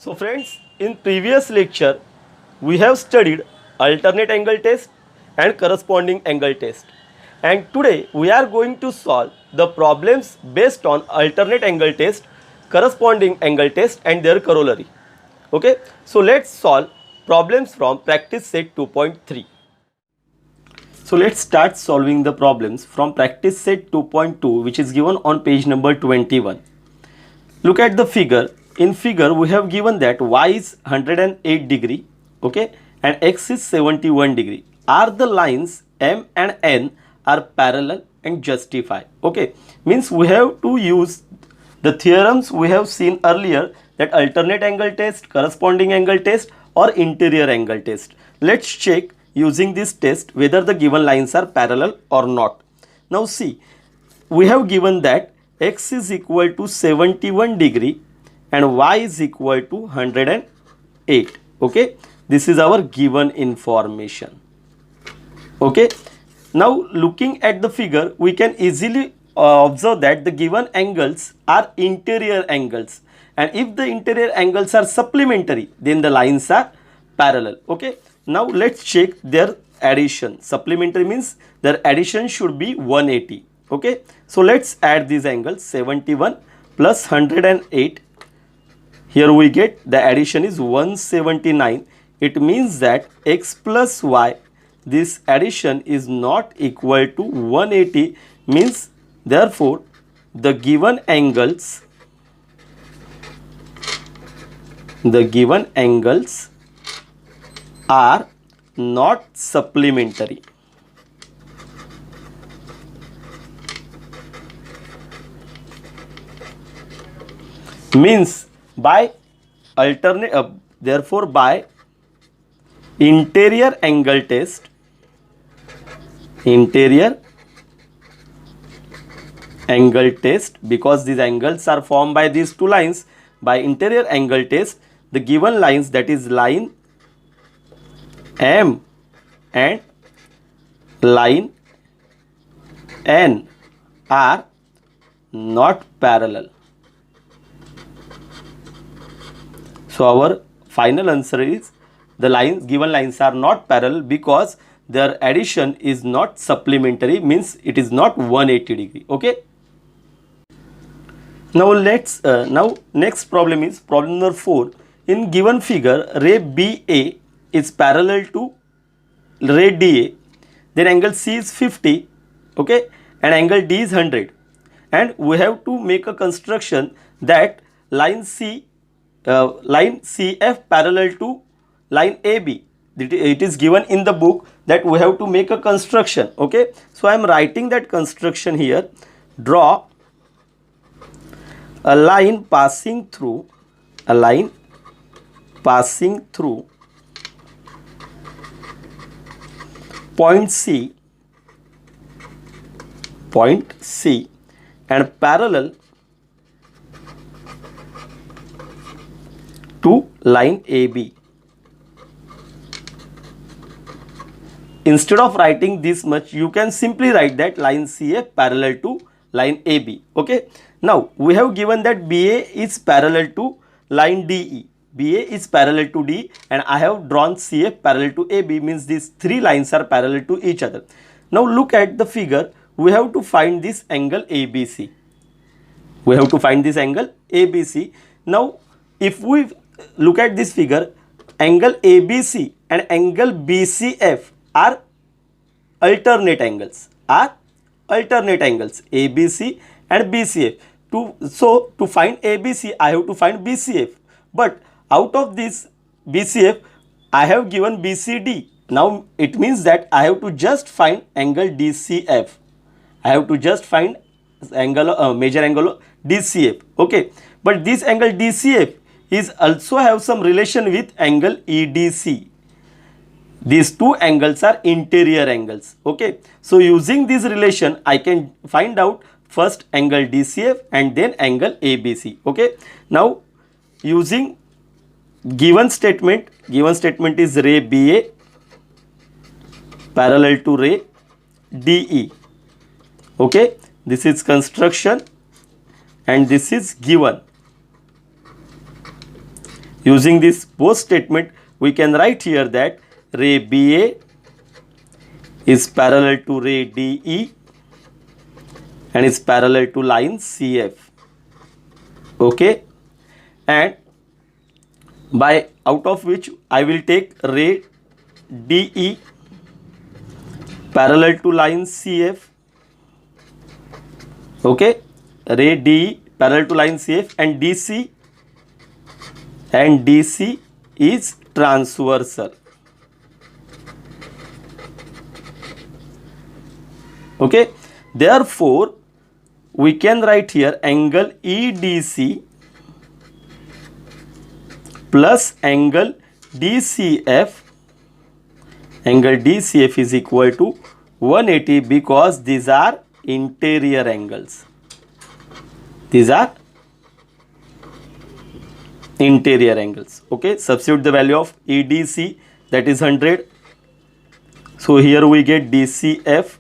So friends, in previous lecture, we have studied alternate angle test and corresponding angle test. And today we are going to solve the problems based on alternate angle test, corresponding angle test and their corollary. Okay, so let's solve problems from practice set 2.3. So let's start solving the problems from practice set 2.2, which is given on page number 21. Look at the figure. In figure we have given that y is 108 degree, okay, and x is 71 degree. Are the lines m and n are parallel and justify? Okay, means we have to use the theorems we have seen earlier, that alternate angle test, corresponding angle test or interior angle test. Let's check using this test whether the given lines are parallel or not. Now see, we have given that x is equal to 71 degree and y is equal to 108. Okay, this is our given information. Okay, now looking at the figure, we can easily observe that the given angles are interior angles, and if the interior angles are supplementary, then the lines are parallel. Okay, now let's check their addition. Supplementary means their addition should be 180. Okay, so let's add these angles. 71 plus 108, here we get the addition is 179. It means that x plus y, this addition is not equal to 180, means therefore the given angles are not supplementary. Means by alternate, therefore by interior angle test, because these angles are formed by these two lines, by interior angle test, the given lines, that is line M and line N, are not parallel. So our final answer is the given lines are not parallel because their addition is not supplementary, means it is not 180 degree. Okay. Now let's next problem is problem number 4. In given figure, ray BA is parallel to ray DA, then angle C is 50, okay, and angle D is 100, and we have to make a construction that line CF parallel to line AB. It is given in the book that we have to make a construction. Okay, so I am writing that construction here. Draw a line passing through point C and parallel to line AB. Instead of writing this much, you can simply write that line CF parallel to line AB. Okay, now we have given that BA is parallel to line DE. BA is parallel to D, and I have drawn CF parallel to AB, means these three lines are parallel to each other. Now look at the figure. We have to find this angle ABC. Now if we look at this figure, angle ABC and angle BCF are alternate angles. ABC and BCF. So to find ABC, I have to find BCF. But out of this BCF, I have given BCD. Now it means that I have to just find angle DCF. I have to just find angle major angle DCF. Okay, but this angle DCF is also have some relation with angle EDC. These two angles are interior angles. Okay, so using this relation, I can find out first angle DCF and then angle ABC. Okay, now using given statement is ray BA parallel to ray DE. Okay, this is construction and this is given. Using this both statement, we can write here that ray BA is parallel to ray DE and is parallel to line CF. Okay, and by out of which I will take ray DE parallel to line CF. Okay, ray DE parallel to line CF, and DC is transversal. Okay, therefore we can write here angle EDC plus angle DCF. Angle DCF is equal to 180 because these are interior angles. These are interior angles. Okay, substitute the value of EDC, that is 100. So here we get DCF.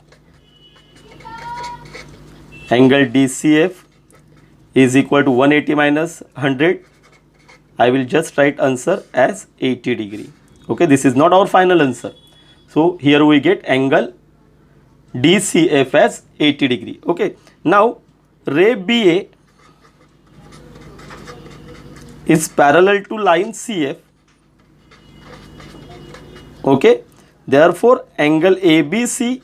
Angle DCF is equal to 180 minus 100. I will just write answer as 80 degree. Okay, this is not our final answer. So here we get angle DCF as 80 degree. Okay, now ray BA is parallel to line CF. Okay, therefore angle ABC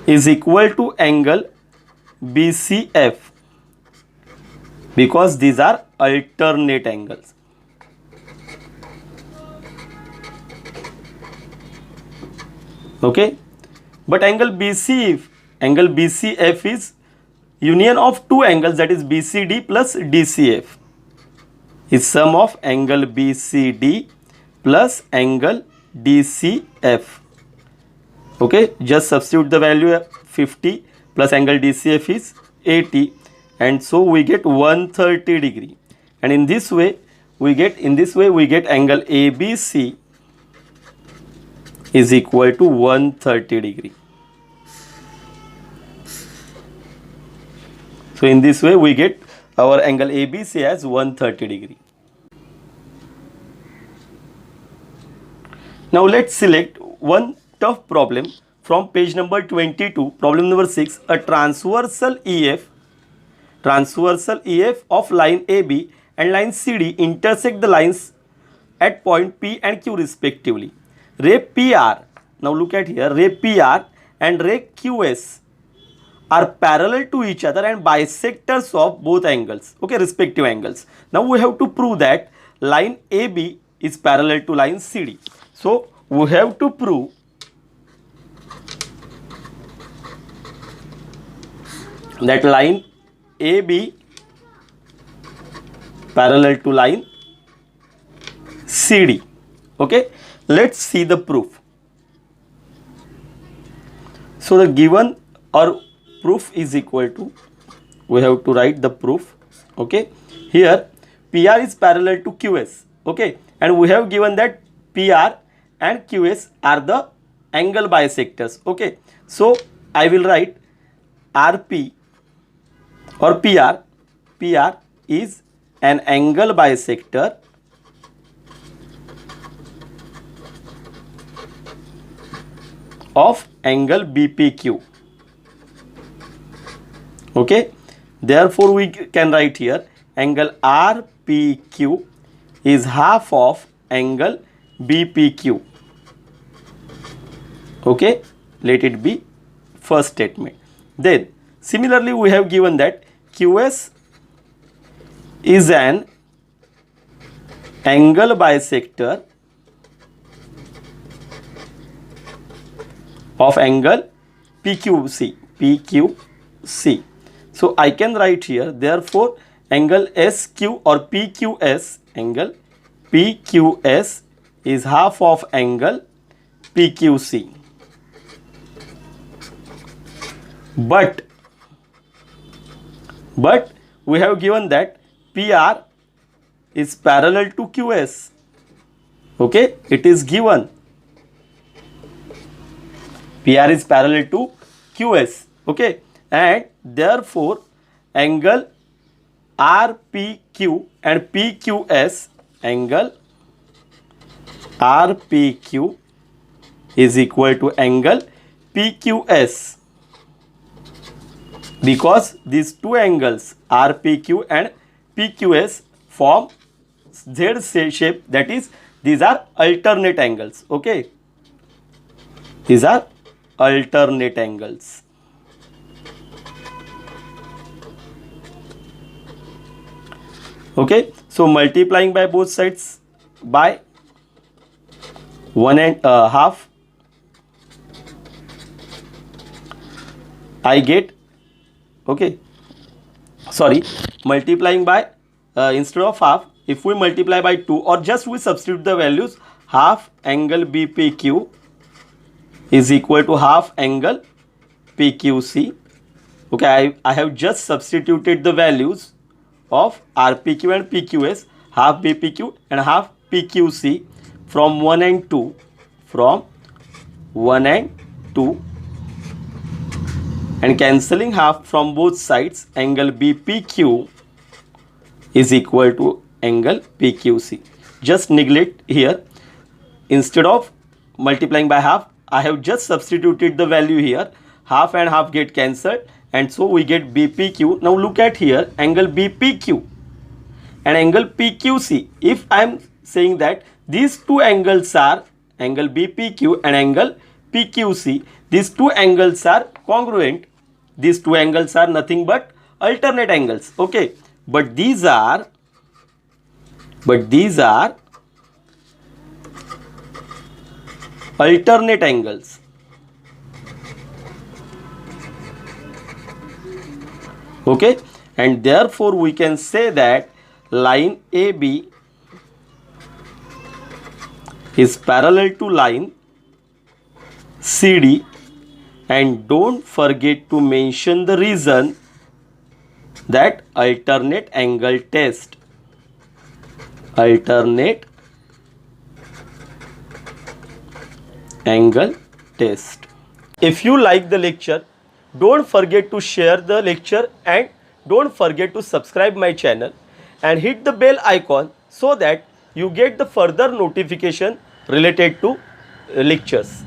is equal to angle BCF because these are alternate angles. Okay, but angle BCF is union of two angles, that is BCD plus DCF, is sum of angle BCD plus angle DCF. Okay, just substitute the value 50 plus angle DCF is 80, and so we get 130 degree, and in this way we get angle ABC is equal to 130 degree. So in this way we get our angle ABC as 130 degree. Now let's select one tough problem from page number 22, problem number 6. A transversal EF of line AB and line CD intersect the lines at point P and Q respectively. Ray PR, now look at here, ray PR and ray QS are parallel to each other and bisectors of both angles, okay, respective angles. Now we have to prove that line AB is parallel to line CD. So we have to prove that line AB parallel to line CD. Okay, let's see the proof. So the given or proof is equal to, we have to write the proof. Okay, here PR is parallel to QS. Okay, and we have given that PR and QS are the angle bisectors. Okay, so I will write RP or PR is an angle bisector of angle BPQ. Okay, therefore we can write here angle RPQ is half of angle BPQ. Okay, let it be first statement. Then similarly we have given that QS is an angle bisector of angle PQC. So I can write here, therefore angle SQ or PQS, angle PQS is half of angle PQC. But we have given that PR is parallel to QS. Okay, it is given PR is parallel to QS. Okay, and therefore angle RPQ and PQS angle RPQ is equal to angle PQS, because these two angles RPQ and PQS form Z shape, that is these are alternate angles. Okay, these are alternate angles. Okay, so multiplying by both sides by 1.5, I get, okay, sorry, multiplying by instead of half, if we multiply by 2 or just we substitute the values, half angle BPQ is equal to half angle PQC. Okay, I have just substituted the values of RPQ and PQS, half BPQ and half PQC from 1 and 2, from 1 and 2, and cancelling half from both sides, angle BPQ is equal to angle PQC. Just neglect here, instead of multiplying by half, I have just substituted the value here, half and half get cancelled, and so we get BPQ. Now look at here, angle BPQ and angle PQC. If I am saying that these two angles are angle BPQ and angle PQC, these two angles are congruent. These two angles are nothing but alternate angles. Okay, but these are alternate angles. Okay, and therefore we can say that line AB is parallel to line CD, and don't forget to mention the reason, that alternate angle test. Alternate angle test. If you like the lecture, don't forget to share the lecture and don't forget to subscribe my channel and hit the bell icon so that you get the further notification related to lectures.